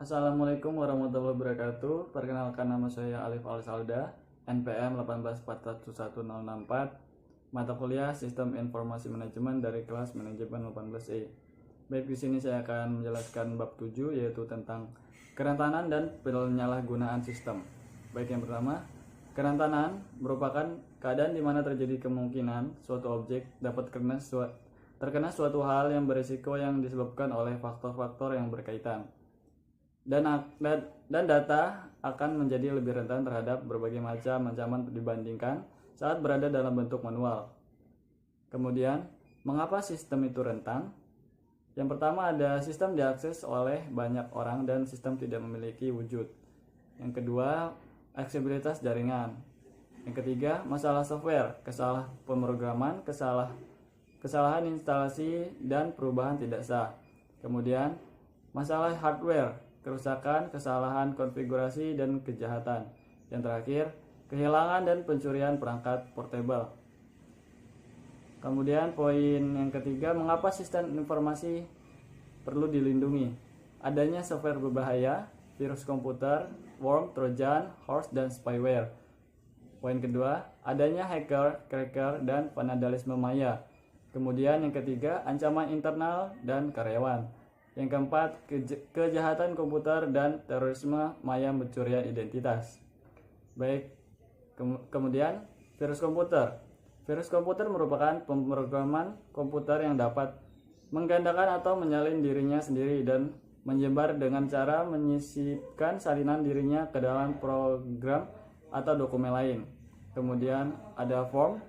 Assalamualaikum warahmatullahi wabarakatuh. Perkenalkan, nama saya Alif Alsalda, NPM 1841164, mata kuliah Sistem Informasi Manajemen dari kelas Manajemen 18E. Baik, di sini saya akan menjelaskan bab 7, yaitu tentang kerentanan dan penyalahgunaan sistem. Baik, yang pertama, kerentanan merupakan keadaan di mana terjadi kemungkinan suatu objek dapat terkena suatu hal yang berisiko yang disebabkan oleh faktor-faktor yang berkaitan. Dan data akan menjadi lebih rentan terhadap berbagai macam ancaman dibandingkan saat berada dalam bentuk manual. Kemudian, mengapa sistem itu rentan? Yang pertama, ada sistem diakses oleh banyak orang dan sistem tidak memiliki wujud. Yang kedua, aksesibilitas jaringan. Yang ketiga, masalah software, kesalahan pemrograman, kesalahan instalasi, dan perubahan tidak sah. Kemudian, masalah hardware, kerusakan, kesalahan konfigurasi, dan kejahatan. Yang terakhir, kehilangan dan pencurian perangkat portable. Kemudian poin yang ketiga, mengapa sistem informasi perlu dilindungi? Adanya software berbahaya, virus komputer, worm, trojan, horse, dan spyware. Poin kedua, adanya hacker, cracker, dan vandalisme maya. Kemudian yang ketiga, ancaman internal dan karyawan. Yang keempat, kejahatan komputer dan terorisme maya pencurian identitas. Baik, kemudian virus komputer. Virus komputer merupakan pemrograman komputer yang dapat menggandakan atau menyalin dirinya sendiri dan menyebar dengan cara menyisipkan salinan dirinya ke dalam program atau dokumen lain. Kemudian ada worm.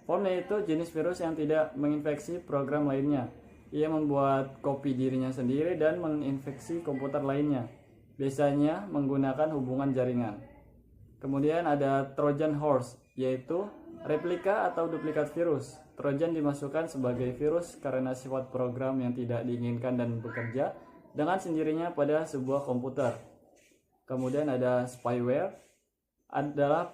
Worm yaitu jenis virus yang tidak menginfeksi program lainnya. Ia membuat kopi dirinya sendiri dan menginfeksi komputer lainnya, biasanya menggunakan hubungan jaringan. Kemudian ada Trojan horse, yaitu replika atau duplikat virus. Trojan dimasukkan sebagai virus karena sifat program yang tidak diinginkan dan bekerja dengan sendirinya pada sebuah komputer. Kemudian ada spyware, adalah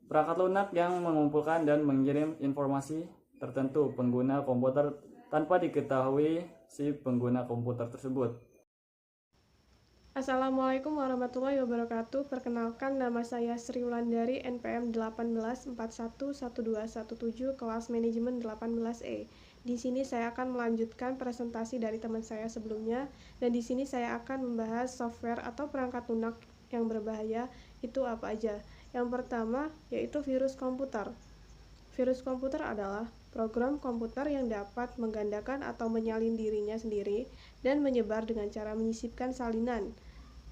perangkat lunak yang mengumpulkan dan mengirim informasi tertentu pengguna komputer tanpa diketahui si pengguna komputer tersebut. Assalamualaikum warahmatullahi wabarakatuh. Perkenalkan, nama saya Sri Wulandari, NPM 18411217, kelas Manajemen 18E. Di sini saya akan melanjutkan presentasi dari teman saya sebelumnya, dan di sini saya akan membahas software atau perangkat lunak yang berbahaya itu apa aja. Yang pertama yaitu virus komputer. Virus komputer adalah program komputer yang dapat menggandakan atau menyalin dirinya sendiri dan menyebar dengan cara menyisipkan salinan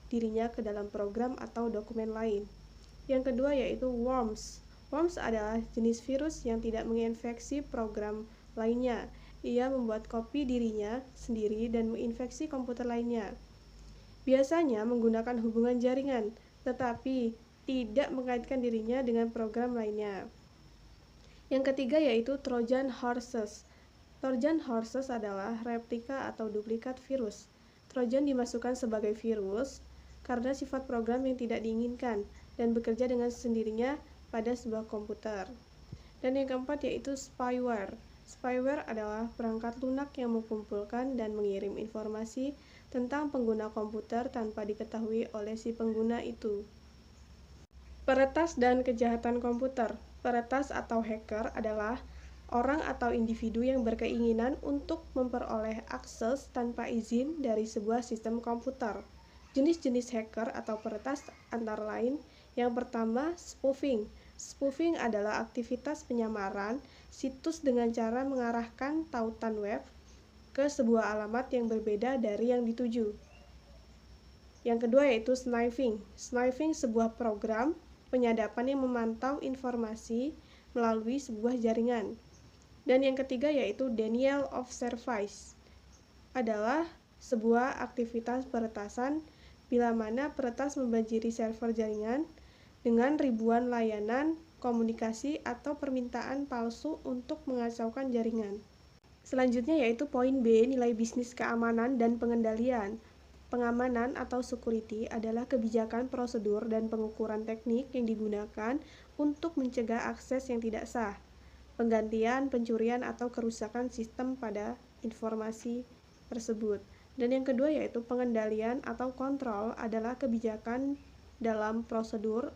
dirinya ke dalam program atau dokumen lain. Yang kedua yaitu worms. Worms adalah jenis virus yang tidak menginfeksi program lainnya. Ia membuat kopi dirinya sendiri dan menginfeksi komputer lainnya. Biasanya menggunakan hubungan jaringan, tetapi tidak mengaitkan dirinya dengan program lainnya. Yang ketiga yaitu Trojan horses. Trojan horses adalah replika atau duplikat virus. Trojan dimasukkan sebagai virus karena sifat program yang tidak diinginkan dan bekerja dengan sendirinya pada sebuah komputer. Dan yang keempat yaitu spyware. Spyware adalah perangkat lunak yang mengumpulkan dan mengirim informasi tentang pengguna komputer tanpa diketahui oleh si pengguna itu. Peretas dan kejahatan komputer. Peretas atau hacker adalah orang atau individu yang berkeinginan untuk memperoleh akses tanpa izin dari sebuah sistem komputer. Jenis-jenis hacker atau peretas antara lain, yang pertama spoofing. Spoofing adalah aktivitas penyamaran situs dengan cara mengarahkan tautan web ke sebuah alamat yang berbeda dari yang dituju. Yang kedua yaitu sniffing. Sniffing sebuah program penyadapan yang memantau informasi melalui sebuah jaringan. Dan yang ketiga yaitu denial of service. Adalah sebuah aktivitas peretasan bila mana peretas membanjiri server jaringan dengan ribuan layanan komunikasi atau permintaan palsu untuk mengacaukan jaringan. Selanjutnya yaitu poin B, nilai bisnis keamanan dan pengendalian. Pengamanan atau security adalah kebijakan, prosedur, dan pengukuran teknik yang digunakan untuk mencegah akses yang tidak sah, penggantian, pencurian, atau kerusakan sistem pada informasi tersebut. Dan yang kedua yaitu pengendalian atau kontrol adalah kebijakan dalam prosedur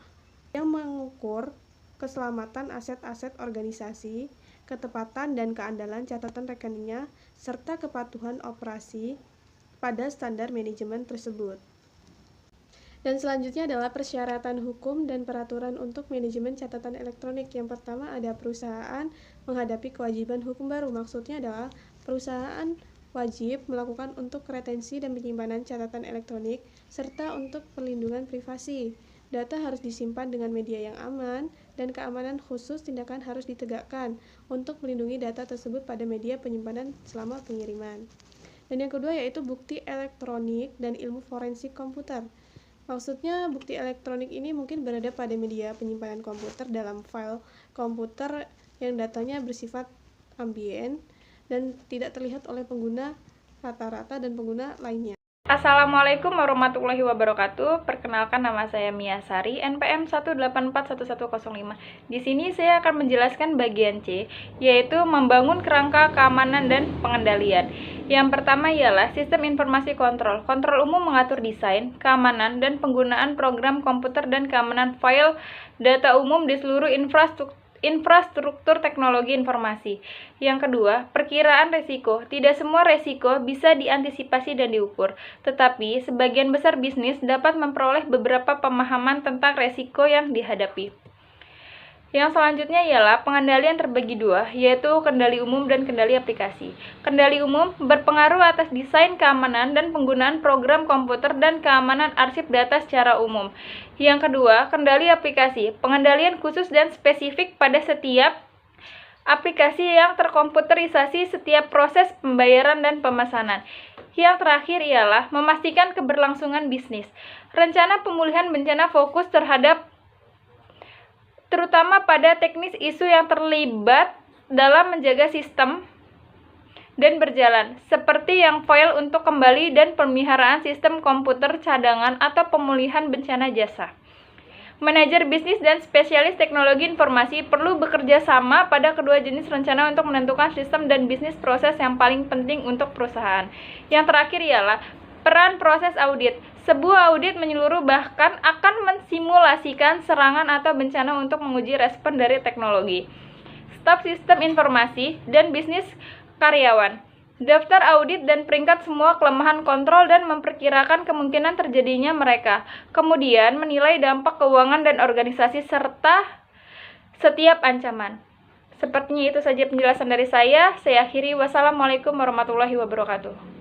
yang mengukur keselamatan aset-aset organisasi, ketepatan dan keandalan catatan rekeningnya, serta kepatuhan operasi pada standar manajemen tersebut. Dan selanjutnya adalah persyaratan hukum dan peraturan untuk manajemen catatan elektronik. Yang pertama ada perusahaan menghadapi kewajiban hukum baru. Maksudnya adalah perusahaan wajib melakukan untuk retensi dan penyimpanan catatan elektronik serta untuk perlindungan privasi. Data harus disimpan dengan media yang aman dan keamanan khusus tindakan harus ditegakkan untuk melindungi data tersebut pada media penyimpanan selama pengiriman. Dan yang kedua yaitu bukti elektronik dan ilmu forensik komputer. Maksudnya bukti elektronik ini mungkin berada pada media penyimpanan komputer dalam file komputer yang datanya bersifat ambien dan tidak terlihat oleh pengguna rata-rata dan pengguna lainnya. Assalamualaikum warahmatullahi wabarakatuh. Perkenalkan, nama saya Mia Sari, NPM 1841105. Di sini saya akan menjelaskan bagian C, yaitu membangun kerangka keamanan dan pengendalian. Yang pertama ialah sistem informasi kontrol. Kontrol umum mengatur desain, keamanan, dan penggunaan program komputer dan keamanan file data umum di seluruh infrastruktur teknologi informasi. Yang kedua, perkiraan resiko. Tidak semua resiko bisa diantisipasi dan diukur, tetapi sebagian besar bisnis dapat memperoleh beberapa pemahaman tentang resiko yang dihadapi. Yang selanjutnya ialah pengendalian terbagi dua, yaitu kendali umum dan kendali aplikasi. Kendali umum berpengaruh atas desain keamanan dan penggunaan program komputer dan keamanan arsip data secara umum. Yang kedua, kendali aplikasi, pengendalian khusus dan spesifik pada setiap aplikasi yang terkomputerisasi setiap proses pembayaran dan pemesanan. Yang terakhir ialah memastikan keberlangsungan bisnis. Rencana pemulihan bencana fokus terutama pada teknis isu yang terlibat dalam menjaga sistem dan berjalan, seperti yang file untuk kembali dan pemeliharaan sistem komputer cadangan atau pemulihan bencana jasa. Manajer bisnis dan spesialis teknologi informasi perlu bekerja sama pada kedua jenis rencana untuk menentukan sistem dan bisnis proses yang paling penting untuk perusahaan. Yang terakhir ialah peran proses audit. Sebuah audit menyeluruh bahkan akan mensimulasikan serangan atau bencana untuk menguji respon dari teknologi, staf sistem informasi, dan bisnis karyawan. Daftar audit dan peringkat semua kelemahan kontrol dan memperkirakan kemungkinan terjadinya mereka. Kemudian menilai dampak keuangan dan organisasi serta setiap ancaman. Sepertinya itu saja penjelasan dari saya. Saya akhiri. Wassalamualaikum warahmatullahi wabarakatuh.